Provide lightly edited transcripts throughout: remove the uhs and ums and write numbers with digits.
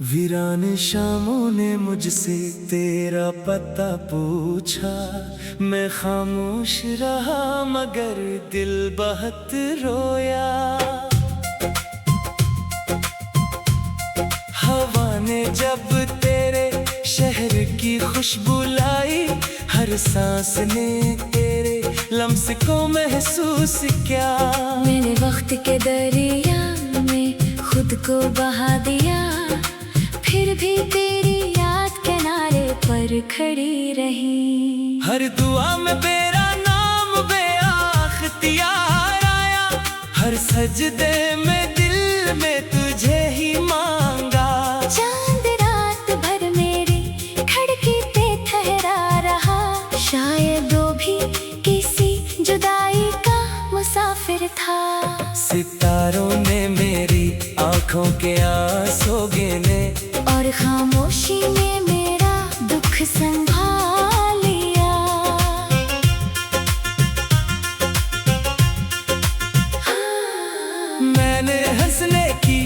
वीरान शामों ने मुझसे तेरा पता पूछा, मैं खामोश रहा मगर दिल बहुत रोया। हवा ने जब तेरे शहर की खुशबू लाई, हर सांस ने तेरे लम्स को महसूस किया। मैंने वक्त के दरिया में खुद को बहा दिया, फिर भी तेरी याद किनारे पर खड़ी रही। हर दुआ में तेरा नाम बेअख्तियार आया, हर सजदे में दिल में तुझे ही मांगा। चांद रात भर मेरी खिड़की पे ठहरा रहा, शायद वो भी किसी जुदाई का मुसाफिर था। सितारों ने मेरी आंखों के आंसू गिने, और खामोशी में मेरा दुख संभाल लिया। मैंने हंसने की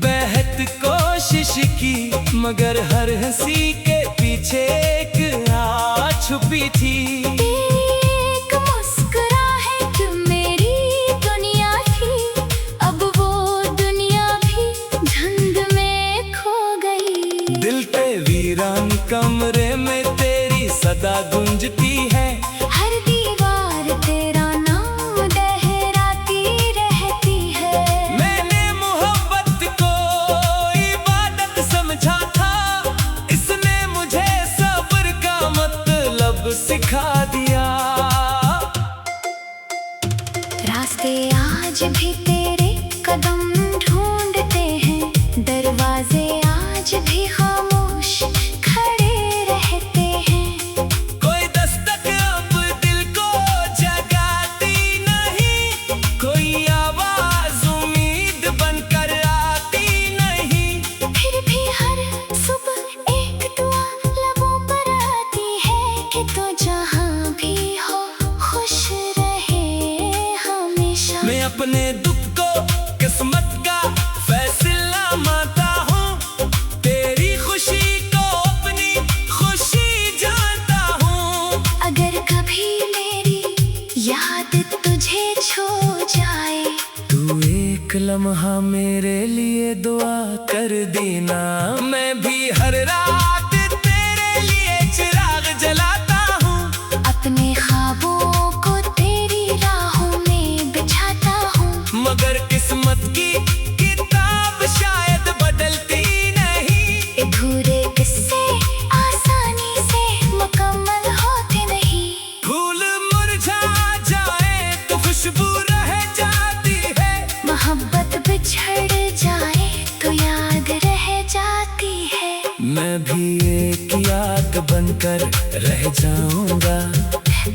बेहद कोशिश की, मगर हर हंसी के पीछे एक आह छुपी थी। एक मुस्कुराहट मेरी दुनिया थी, अब वो दुनिया भी धुंध में खो गई। दिल के वीरान कमरे में तेरी सदा गूंजती है, हर दीवार तेरा नाम लहराती रहती है। मैंने मोहब्बत को इबादत समझा था, इसने मुझे सब्र का मतलब सिखा दिया। रास्ते आज भी तेरे कदम ढूंढते हैं, दरवाजे आज भी खामोश खड़े रहते हैं। कोई दस्तक अब दिल को जगाती नहीं, कोई आवाज उम्मीद बनकर आती नहीं। फिर भी हर सुबह एक दुआ लबों पर आती है कि तू जहाँ भी हो खुश रहे हमेशा। मैं अपने दुख को किस्मत का फैसला मानता हूँ, तेरी खुशी को अपनी खुशी जानता हूँ। अगर कभी मेरी याद तुझे छू जाए, तू एक लम्हा मेरे लिए दुआ कर देना। मैं भी हर रात तेरे लिए चिराग जलाता हूँ, अपने ख्वाबों को तेरी राहों में बिछाता हूँ। मगर किस्मत की किताब शायद बदलती नहीं। अधूरे किस्से आसानी से मुकम्मल होते नहीं। फूल मुरझा जाए तो खुशबू रह जाती है, मोहब्बत बिछड़ जाए तो याद रह जाती है। मैं भी एक याद बनकर रह जाऊंगा,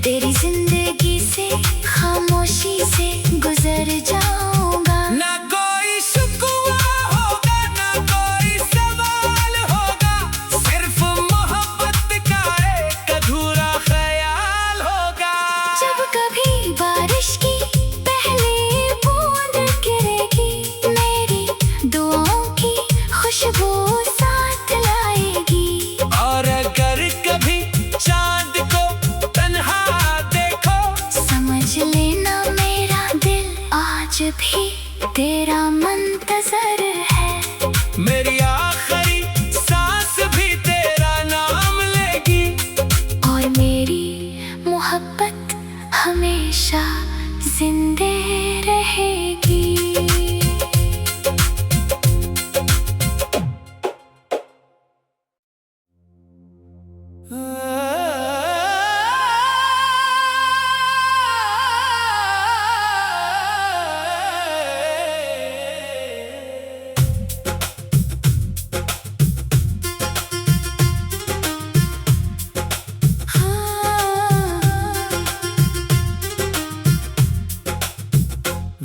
तेरी जिंदगी से खामोशी से गुजर जाऊंगा। ना कोई शिकवा होगा, ना कोई सवाल होगा, सिर्फ मोहब्बत का एक अधूरा ख्याल होगा। जब कभी बारिश की पहली बूंद गिरेगी, मेरी दुआओं की खुशबू साथ लाएगी। और अगर कभी चांद को तन्हा देखो, समझ लेना मेरा दिल आज भी तेरा मुंतजर है। मेरी आखिरी सांस भी तेरा नाम लेगी, और मेरी मोहब्बत हमेशा जिंदे रहेगी।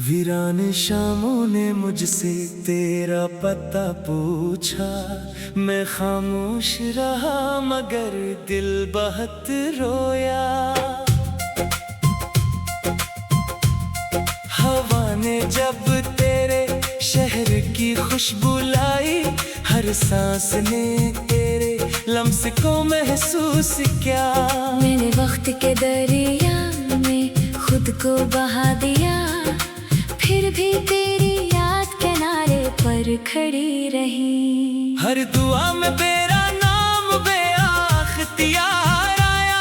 वीरान शामों ने मुझसे तेरा पता पूछा, मैं खामोश रहा मगर दिल बहुत रोया। हवा ने जब तेरे शहर की खुशबू लाई, हर सांस ने तेरे लम्स को महसूस किया। मैंने वक्त के दरिया में खुद को बहा दिया, फिर भी तेरी याद किनारे पर खड़ी रही। हर दुआ में तेरा नाम बेअख्तियार आया,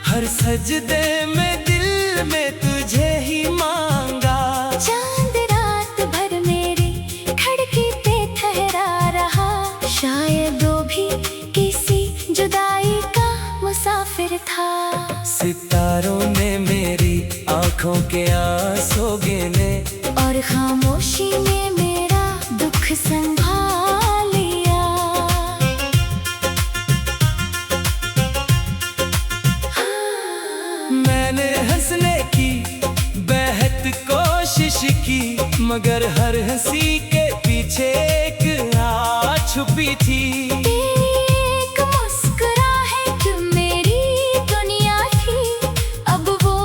हर सजदे में दिल में तुझे ही मांगा। चांद रात भर मेरी खिड़की पे ठहरा रहा, शायद वो भी किसी जुदाई का मुसाफिर था। सितारों ने मेरी आंखों के आंसू गिने, और खामोशी ने मेरा दुख संभाल लिया। मैंने हंसने की बेहद कोशिश की, मगर हर हंसी के पीछे एक आह छुपी थी। एक मुस्कुराहट मेरी दुनिया थी, अब वो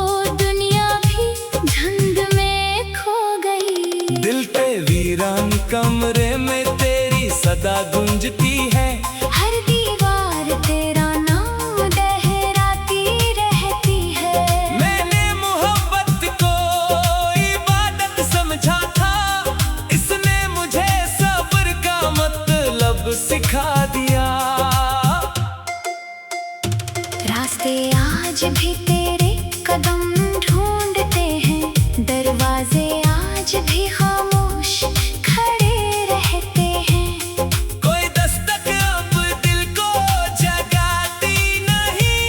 दुनिया भी धुंध में खो गई। दिल के वीरान कमरे में तेरी सदा गूंजती है, हर दीवार तेरा नाम लहराती रहती है। मैंने मोहब्बत को इबादत समझा था, इसने मुझे सब्र का मतलब सिखा दिया। रास्ते आज भी तेरे कदम ढूंढते हैं, दरवाजे आज भी खामोश खड़े रहते हैं। कोई दस्तक अब दिल को जगाती नहीं,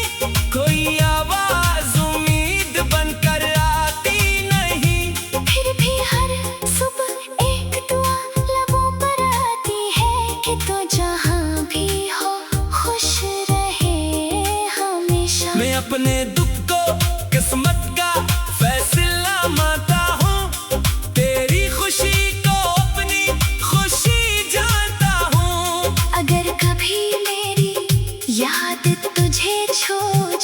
कोई आवाज उम्मीद बनकर आती नहीं। फिर भी हर सुबह एक दुआ लबों पर आती है कि तू जहाँ भी हो खुश रहे हमेशा। मैं अपने दुख को किस्मत का फैसला मानता हूँ, तेरी खुशी को अपनी खुशी जानता हूँ। अगर कभी मेरी याद तुझे छू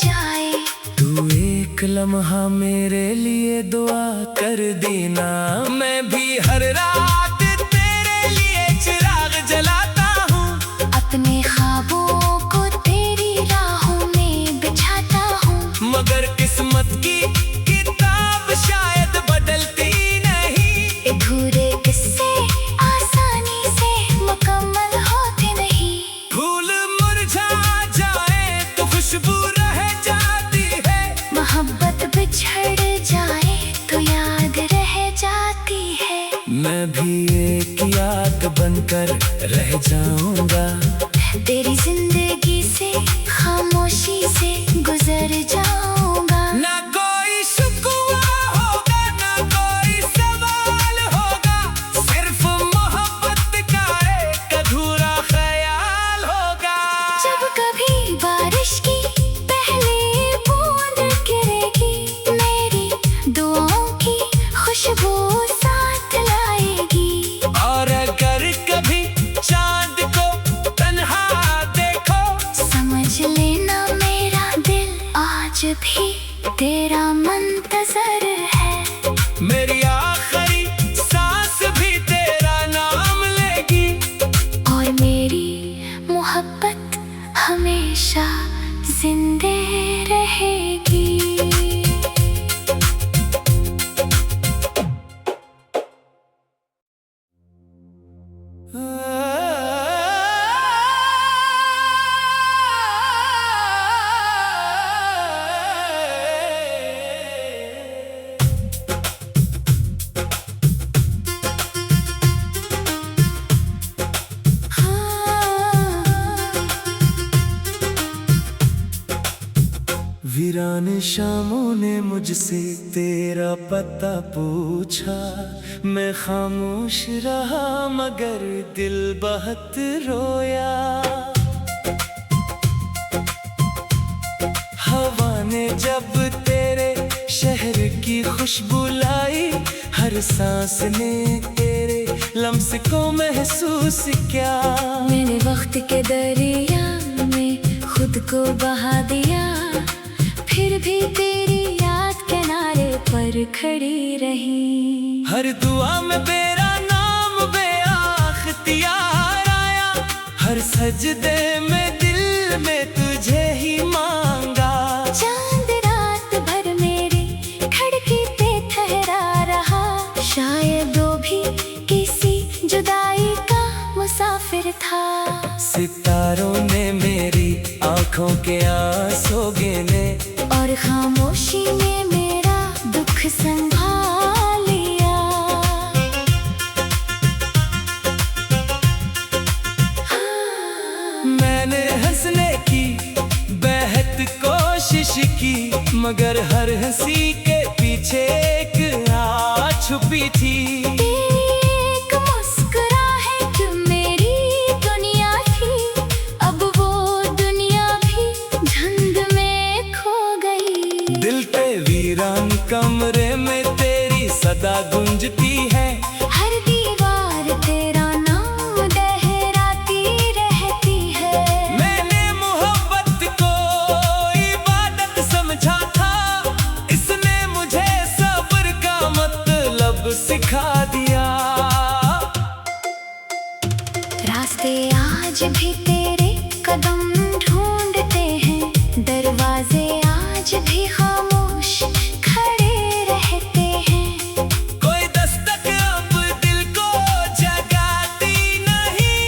जाए, तू एक लम्हा मेरे लिए दुआ कर देना। मैं भी हर रात तेरे लिए चिराग जलाता हूँ, अपने ख्वाबों को तेरी राहों में बिछाता हूँ। मगर किस्मत की किताब शायद बदलती नहीं। अधूरे किस्से आसानी से मुकम्मल होते नहीं। फूल मुरझा जाए तो खुशबू रह जाती है, मोहब्बत बिछड़ जाए तो याद रह जाती है। मैं भी एक याद बनकर रह जाऊंगा, तेरी जिंदगी से खामोशी से गुजर जाऊंगा। ना कोई शिकवा होगा, ना कोई सवाल होगा, सिर्फ मोहब्बत का एक अधूरा ख्याल होगा। जब कभी बारिश की पहली बूंद गिरेगी, मेरी दुआओं की खुशबू साथ लाएगी। और अगर कभी चांद को तन्हा देखो, समझ लेना मेरा दिल आज भी तेरा मुंतजर है। मेरी आखिरी सांस भी तेरा नाम लेगी, और मेरी मोहब्बत हमेशा जिंदे रहेगी। वीरान शामों ने मुझसे तेरा पता पूछा, मैं खामोश रहा मगर दिल बहुत रोया। हवा ने जब तेरे शहर की खुशबू लाई, हर हर सांस ने तेरे लम्स को महसूस किया। मैंने वक्त के दरिया में खुद को बहा दिया, फिर भी तेरी याद किनारे पर खड़ी रही। हर दुआ में तेरा नाम बेअख्तियार आया, हर सजदे में दिल में तुझे ही मांगा। चांद रात भर मेरी खिड़की पे ठहरा रहा, शायद वो भी किसी जुदाई का मुसाफिर था। सितारों ने मेरी आंखों के आंसू गिने, और खामोशी में मेरा दुख संभाल लिया। मैंने हंसने की बेहद कोशिश की, मगर हर हंसी के पीछे एक आह छुपी थी। एक मुस्कुराहट मेरी दुनिया थी, अब वो दुनिया भी धुंध में खो गई। दिल पे वीरान कमरे में तेरी सदा गूंजती है, हर दीवार तेरा नाम लहराती रहती है। मैंने मोहब्बत को इबादत समझा था, इसने मुझे सब्र का मतलब सिखा दिया। रास्ते आज भी तेरे कदम ढूंढते हैं, दरवाजे आज भी खामोश खड़े रहते हैं। कोई दस्तक अब दिल को जगाती नहीं,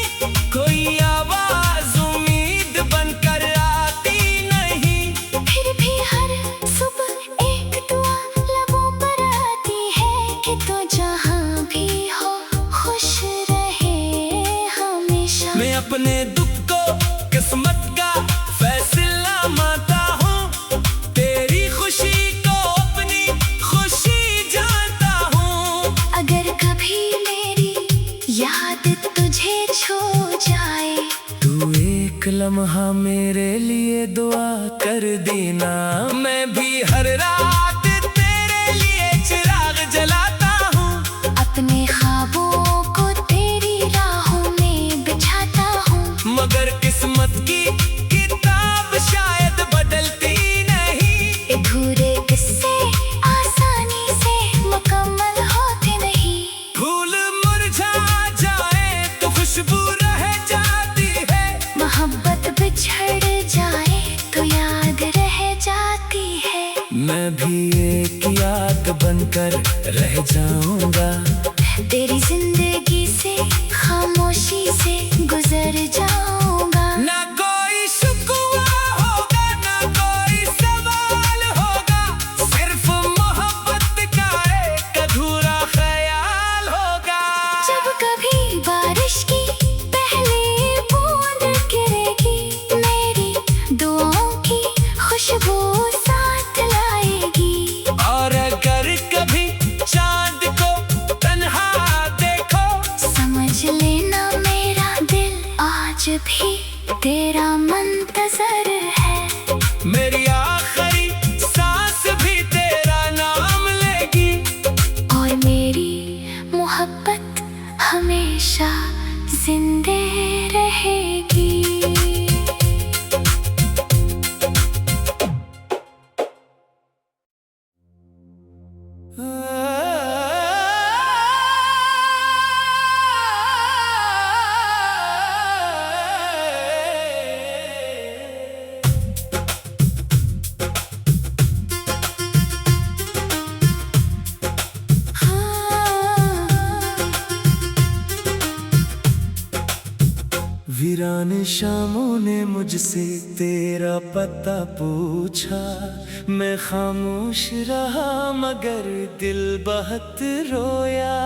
कोई आवाज उम्मीद बनकर आती नहीं। फिर भी हर सुबह एक दुआ लबों पर आती है कि तू जहाँ भी हो खुश रहे हमेशा। मैं अपने दुख को किस्मत का फैसला मानता हूँ, तेरी खुशी को अपनी खुशी जानता हूँ। अगर कभी मेरी याद तुझे छू जाए, तू एक लम्हा मेरे लिए दुआ कर देना। मैं भी हर रात तेरे लिए चिराग जलाता हूँ, अपने ख्वाबों को तेरी राहों में बिछाता हूँ। मगर किस्मत की किताब शायद बदलती नहीं। अधूरे किस्से आसानी से मुकम्मल होते नहीं। फूल मुरझा जाए तो खुशबू रह जाती है, मोहब्बत बिछड़ जाए तो याद रह जाती है। मैं भी एक याद बनकर रह जाऊंगा, तेरी जिंदगी से खामोशी से गुजर जाऊंगा। ना कोई शिकवा होगा, ना कोई सवाल होगा, सिर्फ मोहब्बत का एक अधूरा ख्याल होगा। जब कभी बारिश की पहली बूंद गिरेगी, मेरी दुआओं की खुशबू साथ लाएगी। और अगर कभी चांद को तन्हा देखो, समझ लेना मेरा दिल आज भी तेरा मुंतजर है। मेरी आखिरी सांस भी तेरा नाम लेगी, और मेरी मोहब्बत हमेशा जिंदे रहेगी। वीरान शामों ने मुझसे तेरा पता पूछा, मैं खामोश रहा मगर दिल बहुत रोया।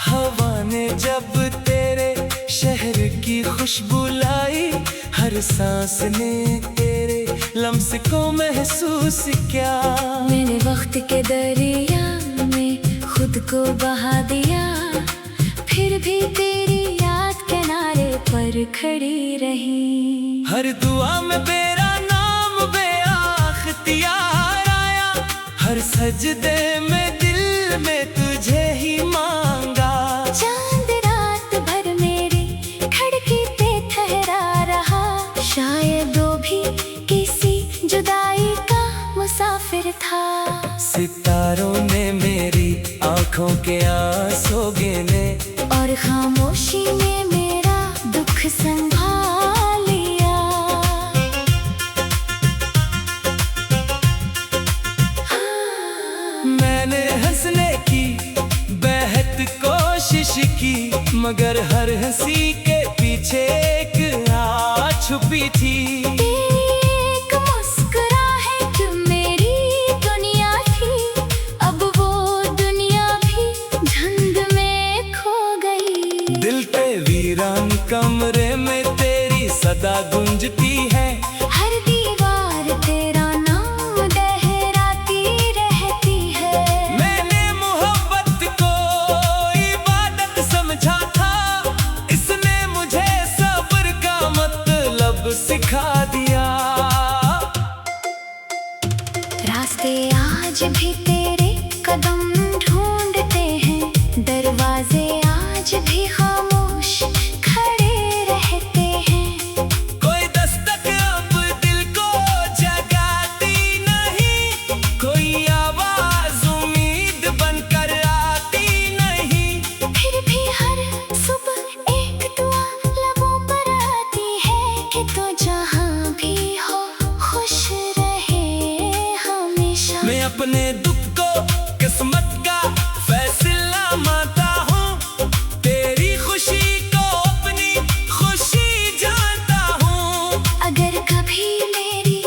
हवा ने जब तेरे शहर की खुशबू लाई, हर सांस ने तेरे लम्स को महसूस किया। मैंने वक्त के दरिया में खुद को बहा दिया, फिर भी तेरी याद किनारे पर खड़ी रही। हर दुआ में तेरा नाम बेअख्तियार आया, हर सजदे में दिल में तुझे ही मांगा। चांद रात भर मेरी खिड़की पे ठहरा रहा, शायद वो भी किसी जुदाई का मुसाफिर था। सितारों ने मेरी आंखों के आंसू गिने, और खामोशी में मेरा दुख संभाल लिया। मैंने हंसने की बेहद कोशिश की, मगर हर हंसी के पीछे एक आह छुपी थी। एक मुस्कुराहट मेरी दुनिया थी, अब वो दुनिया भी धुंध में खो गई। दिल पे वीरान कमरे में तेरी सदा गूंजती है, हर दीवार तेरा नाम लहराती रहती है। मैंने मोहब्बत को इबादत समझा था, इसने मुझे सब्र का मतलब सिखा दिया। रास्ते आज भी तेरे कदम ढूंढते हैं, दरवाजे आज भी खामोश खड़े रहते हैं। कोई दस्तक अब दिल को जगाती नहीं, कोई आवाज उम्मीद बनकर आती नहीं। फिर भी हर सुबह एक दुआ लबों पर आती है कि तू जहाँ भी हो खुश रहे हमेशा। मैं अपने दुख को किस्मत का फैसला मानता हूँ, तेरी खुशी को अपनी खुशी जानता हूँ। अगर कभी मेरी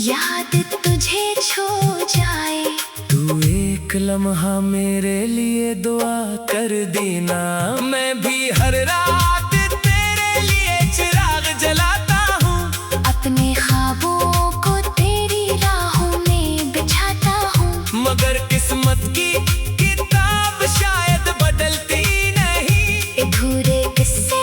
याद तुझे छू जाए, तू एक लम्हा मेरे लिए दुआ कर देना। मैं भी हर रात तेरे लिए चिराग जलाता हूँ, अपने ख्वाबों को तेरी राहों में बिछाता हूँ। मगर किस्मत की किताब शायद बदलती नहीं। अधूरे किस्से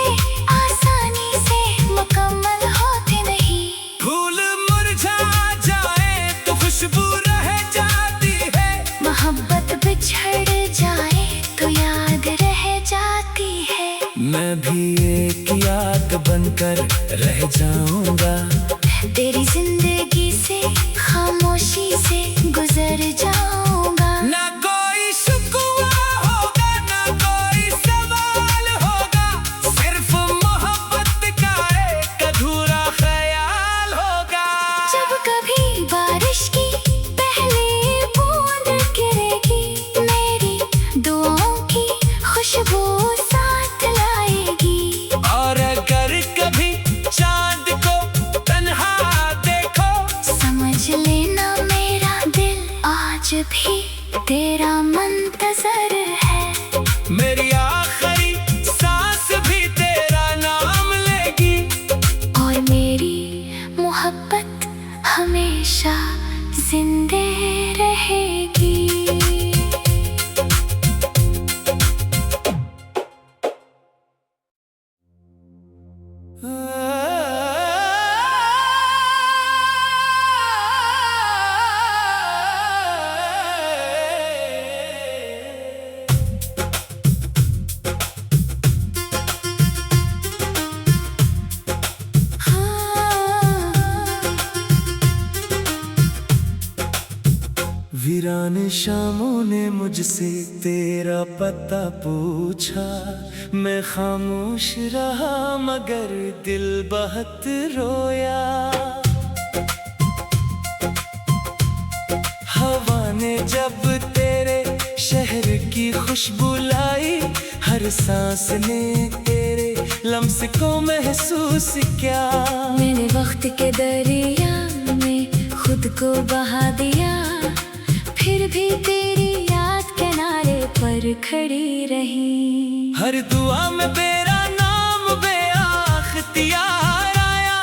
आसानी से मुकम्मल होते नहीं। फूल मुरझा जाए तो खुशबू रह जाती है, मोहब्बत बिछड़ जाए तो याद रह जाती है। मैं भी एक याद बनकर रह जाऊंगा, तेरी जिंदगी से खामोशी से गुजर जाऊंगा। ना कोई शिकवा होगा, ना कोई सवाल होगा, सिर्फ मोहब्बत का एक अधूरा ख्याल होगा। जब कभी बारिश की पहली बूंद गिरेगी, मेरी दुआओं की खुशबू साथ लाएगी। और अगर कभी चांद को तन्हा देखो, समझ लेना मेरा दिल आज भी तेरा मुंतजर है। मेरी आखिरी सांस भी तेरा नाम लेगी, और मेरी मोहब्बत हमेशा जिंदे रहेगी। वीरान शामों ने मुझसे तेरा पता पूछा, मैं खामोश रहा मगर दिल बहुत रोया। हवा ने जब तेरे शहर की खुशबू लाई, हर सांस ने तेरे लम्स को महसूस किया। मैंने वक्त के दरिया में खुद को बहा दिया, फिर भी तेरी याद किनारे पर खड़ी रही। हर दुआ में तेरा नाम बेअख्तियार आया,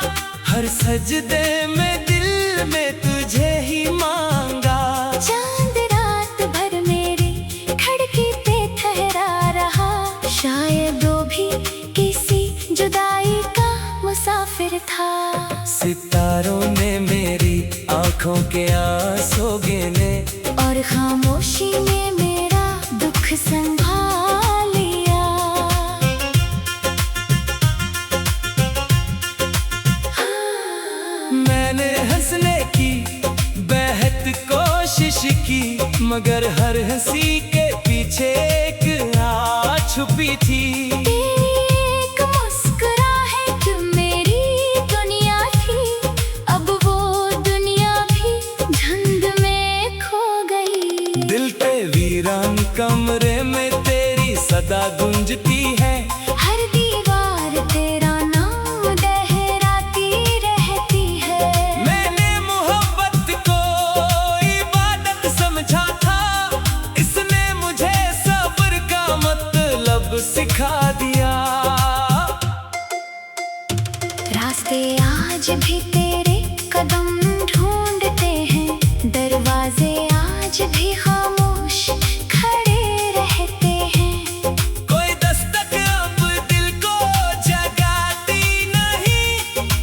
हर सजदे में दिल में तुझे ही मांगा। चांद रात भर मेरी खिड़की पे ठहरा रहा, शायद वो भी किसी जुदाई का मुसाफिर था। सितारों ने मेरी आंखों के आंसू गिने, और और खामोशी में मेरा दुख संभाल लिया। मैंने हंसने की बेहद कोशिश की, मगर हर हंसी के पीछे एक आह छुपी थी। तेरी एक मुस्कुराहट मेरी दुनिया थी, अब वो दुनिया भी धुंध में खो गई। दिल के वीरान कमरे में तेरी सदा गूंजती है, हर दीवार तेरा नाम लहराती रहती है। मैंने मोहब्बत को इबादत समझा था, इसने मुझे सब्र का मतलब सिखा दिया। रास्ते आज भी तेरे कदम ढूंढते हैं, दरवाजे आज भी खामोश खड़े रहते हैं। कोई दस्तक अब दिल को जगाती नहीं,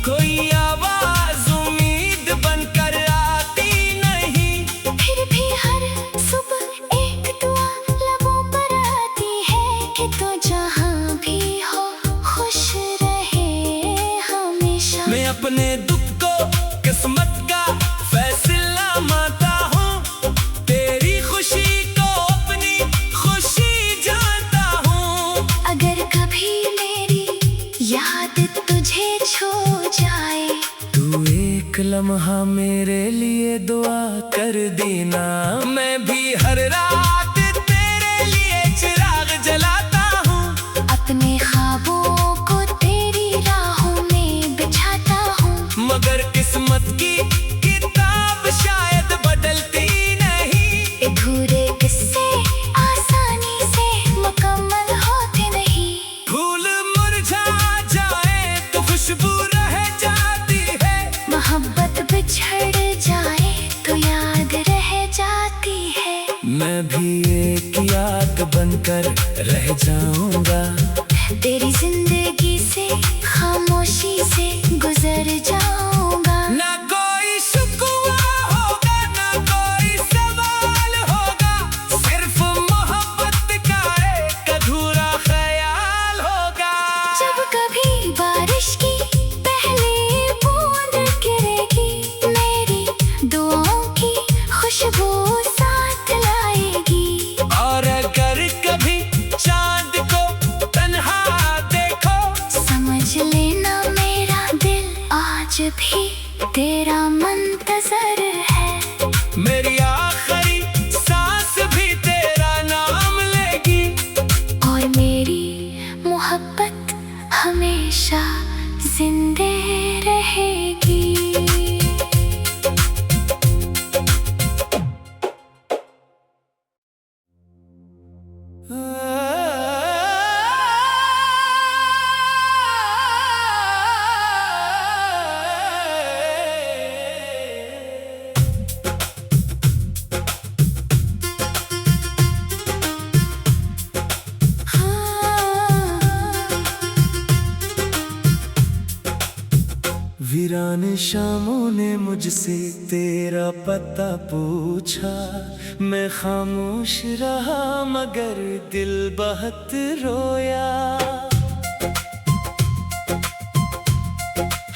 कोई आवाज उम्मीद बनकर आती नहीं। फिर भी हर सुबह एक दुआ लबों पर आती है कि तू जहाँ भी हो खुश रहे हमेशा। मैं अपने दुख को किस्मत का फैसला मानता हूँ, तेरी खुशी को अपनी खुशी जानता हूँ। अगर कभी मेरी याद तुझे छू जाए, तू एक लम्हा मेरे लिए दुआ कर देना। मैं भी हर रात तेरे लिए चिराग जलाता हूँ, अपने ख्वाबों को तेरी राहों में बिछाता हूँ। मगर किस्मत की किताब शायद बदलती नहीं। अधूरे किस्से आसानी से मुकम्मल होते नहीं। फूल मुरझा जाए तो खुशबू रह जाती है, मोहब्बत बिछड़ जाए तो याद रह जाती है। मैं भी एक याद बनकर रह जाऊंगा, तेरी जिंदगी से खामोशी से गुजर जाऊंगा। ना कोई शिकवा होगा, ना कोई सवाल होगा, सिर्फ मोहब्बत का एक अधूरा ख्याल होगा। जब कभी बारिश की पहली बूंद गिरेगी, मेरी दुआओं की खुशबू साथ लाएगी। और अगर कभी चांद को तन्हा देखो, समझ लेना मेरा दिल आज भी तेरा मुंतजर है। मेरी आखिरी सांस भी तेरा नाम लेगी, और मेरी मोहब्बत हमेशा जिंदे रहेगी। वीरान शामों ने मुझसे तेरा पता पूछा, मैं खामोश रहा मगर दिल बहुत रोया।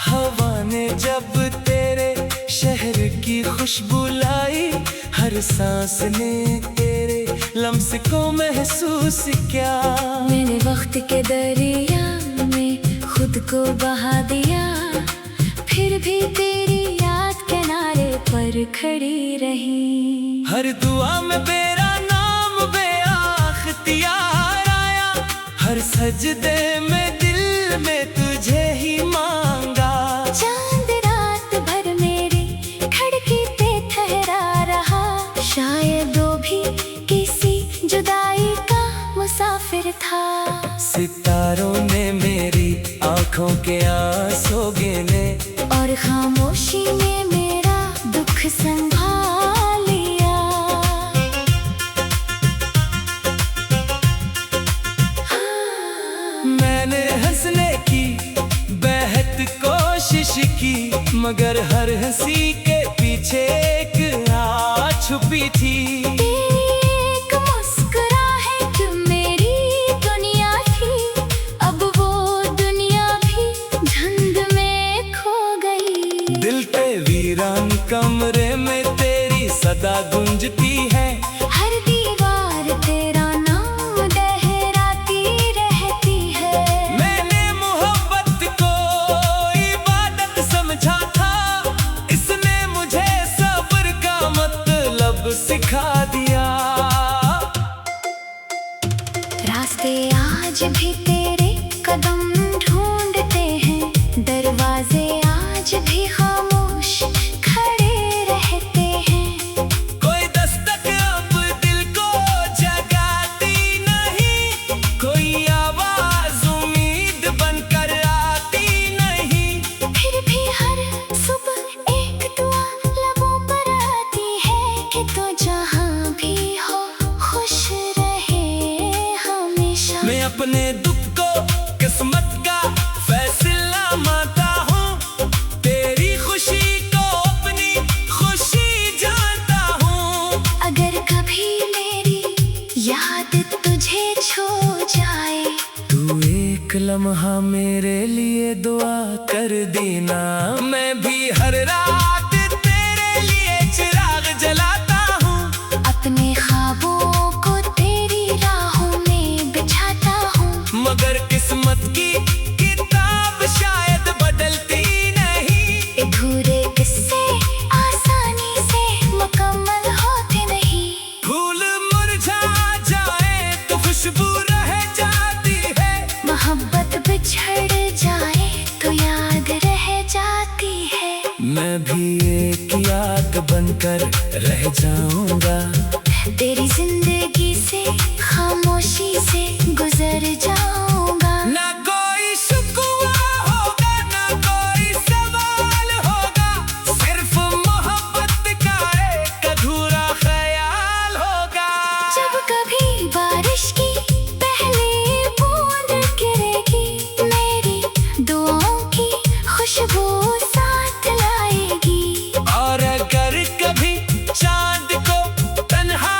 हवा ने जब तेरे शहर की खुशबू लाई, हर सांस ने तेरे लम्स को महसूस किया। मैंने वक्त के दरिया में खुद को बहा दिया, फिर भी तेरी याद किनारे पर खड़ी रही। हर दुआ में तेरा नाम बेअख्तियार आया, हर सजदे में दिल में तुझे ही मांगा। चांद रात भर मेरी खिड़की पे ठहरा रहा, शायद वो भी किसी जुदाई का मुसाफिर था। सितारों ने मेरी आंखों के आंसू गिने, और खामोशी में मेरा दुख संभाल लिया। मैंने हंसने की बेहद कोशिश की, मगर हर हंसी के पीछे एक आह छुपी थी। कमरे में तेरी सदा गूंजती है। हर दीवार तेरा नाम लहराती रहती है। मैंने मोहब्बत को इबादत समझा था, इसने मुझे सब्र का मतलब सिखा दिया। रास्ते आज भी तेरे कदम ढूंढते हैं, दरवाजे आज भी खामोश खड़े रहते हैं। कोई दस्तक अब दिल को जगाती नहीं, कोई आवाज उम्मीद बनकर आती नहीं। फिर भी हर सुबह एक दुआ लबों पर आती है कि तू जहाँ भी हो खुश रहे हमेशा। मैं अपने दुख को किस्मत का फैसला मानता हूँ, तेरी खुशी को अपनी खुशी जानता हूँ। अगर कभी मेरी याद तुझे छू जाए, तू एक लम्हा मेरे लिए दुआ कर देना। मैं भी हर रात तेरे लिए चिराग जलाता हूँ, अपने ख्वाबों को तेरी राहों में बिछाता हूँ। मगर किस्मत की किताब शायद बदलती नहीं। अधूरे किस्से आसानी से मुकम्मल होते नहीं। फूल मुरझा जाए तो खुशबू रह जाती है। मोहब्बत बिछड़ जाए तो याद रह जाती है। मैं भी एक याद बनकर रह जाऊंगा, तेरी जिंदगी से खामोशी से गुजर जाऊंगा। ना कोई शिकवा होगा, ना कोई सवाल होगा, सिर्फ मोहब्बत का एक अधूरा ख्याल होगा। जब कभी बारिश की पहली बूंद गिरेगी, मेरी दुआओं की खुशबू साथ लाएगी। और अगर कभी चांद को तन्हा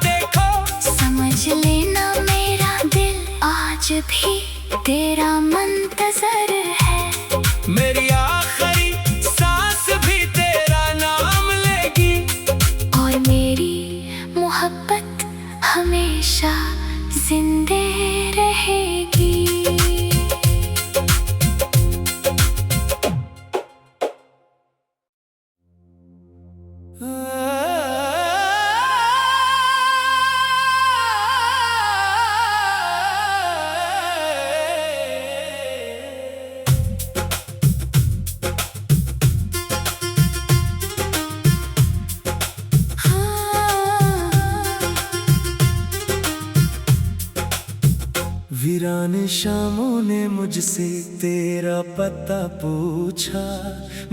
देखो, समझ लेना मेरा दिल आज भी तेरा मुंतजर है। मेरी आखिरी सांस भी तेरा नाम लेगी, और मेरी मोहब्बत हमेशा जिंदे रहेगी। वीरान शामों ने मुझसे तेरा पता पूछा,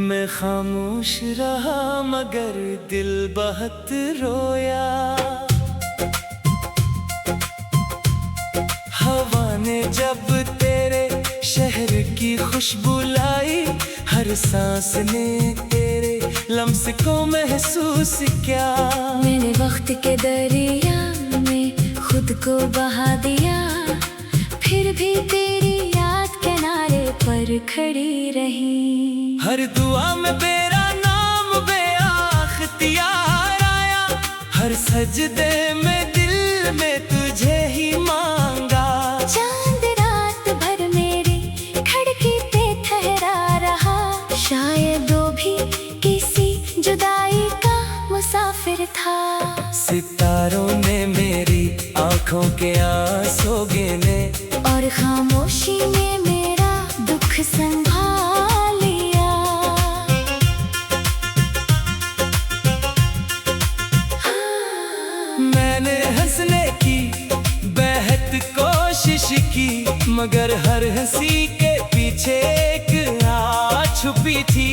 मैं खामोश रहा मगर दिल बहुत रोया। हवा ने जब तेरे शहर की खुशबू लाई, हर सांस ने तेरे लम्स को महसूस किया। मैंने वक्त के दरिया में खुद को बहा दिया, फिर भी तेरी याद किनारे पर खड़ी रही। हर दुआ में तेरा नाम बेअख्तियार आया, हर सजदे में दिल में तुझे ही मांगा। चांद रात भर मेरी खिड़की पे ठहरा रहा, शायद वो भी किसी जुदाई का मुसाफिर था। सितारों ने मेरी आंखों के आंसू गिने, और खामोशी ने मेरा दुख संभाल लिया। मैंने हंसने की बेहद कोशिश की, मगर हर हंसी के पीछे एक आह छुपी थी।